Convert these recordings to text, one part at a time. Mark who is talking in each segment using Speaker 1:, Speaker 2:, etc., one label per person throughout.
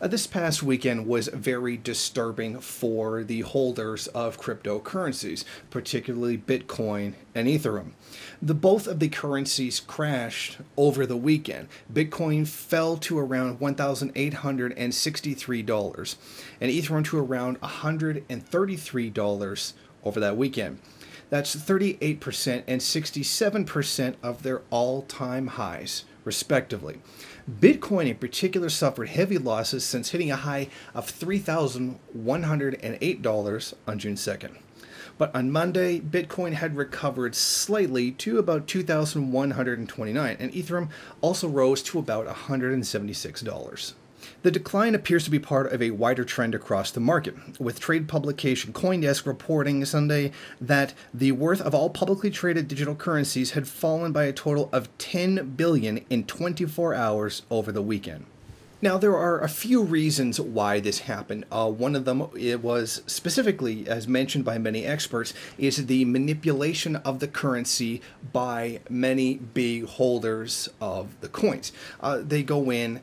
Speaker 1: This past weekend was very disturbing for the holders of cryptocurrencies, particularly Bitcoin and Ethereum. Both of the currencies crashed over the weekend. Bitcoin fell to around $1,863 and Ethereum to around $133 over that weekend. That's 38% and 67% of their all-time highs, respectively. Bitcoin in particular suffered heavy losses since hitting a high of $3,108 on June 2nd. But on Monday, Bitcoin had recovered slightly to about $2,129, and Ethereum also rose to about $176. The decline appears to be part of a wider trend across the market, with trade publication CoinDesk reporting Sunday that the worth of all publicly traded digital currencies had fallen by a total of $10 billion in 24 hours over the weekend. Now, there are a few reasons why this happened. One of them, it was specifically, as mentioned by many experts, is the manipulation of the currency by many big holders of the coins. They go in,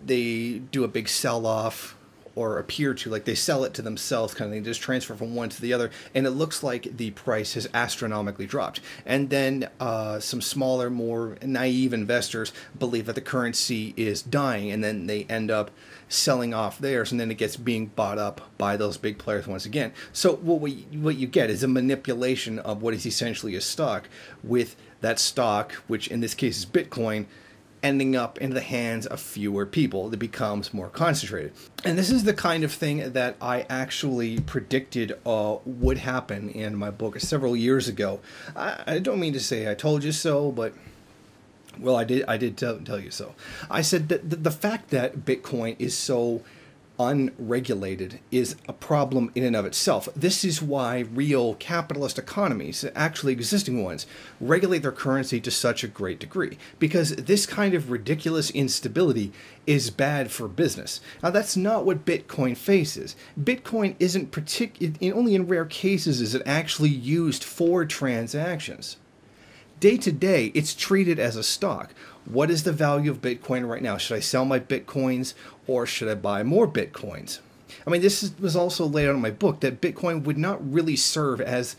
Speaker 1: they do a big sell-off, or appear to, like they sell it to themselves kind of thing, just transfer from one to the other, and it looks like the price has astronomically dropped. And then some smaller, more naive investors believe that the currency is dying, and then they end up selling off theirs, and then it gets being bought up by those big players once again. So what you get is a manipulation of what is essentially a stock, with that stock, which in this case is Bitcoin, ending up into the hands of fewer people. It becomes more concentrated. And this is the kind of thing that I actually predicted would happen in my book several years ago. I don't mean to say I told you so, but well, I did tell you so. I said that the fact that Bitcoin is so unregulated is a problem in and of itself. This is why real capitalist economies, actually existing ones, regulate their currency to such a great degree, because this kind of ridiculous instability is bad for business. Now, that's not what Bitcoin faces. Bitcoin isn't only in rare cases is it actually used for transactions. Day to day, it's treated as a stock. What is the value of Bitcoin right now? Should I sell my Bitcoins or should I buy more Bitcoins? I mean, was also laid out in my book that Bitcoin would not really serve as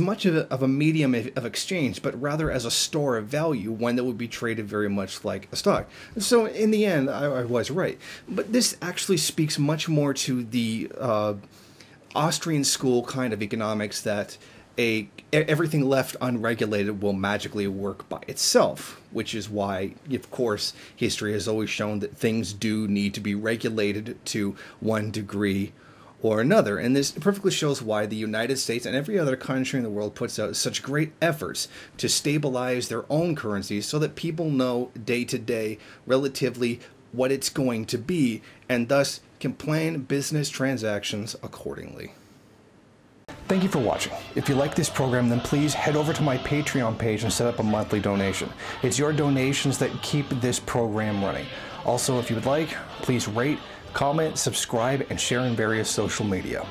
Speaker 1: much of a medium of exchange, but rather as a store of value, one that would be traded very much like a stock. So in the end, I was right. But this actually speaks much more to the Austrian school kind of economics that everything left unregulated will magically work by itself, which is why, of course, history has always shown that things do need to be regulated to one degree or another. And this perfectly shows why the United States and every other country in the world puts out such great efforts to stabilize their own currencies so that people know day to day relatively what it's going to be, and thus can plan business transactions accordingly. Thank you for watching. If you like this program, then please head over to my Patreon page and set up a monthly donation. It's your donations that keep this program running. Also, if you would like, please rate, comment, subscribe, and share in various social media.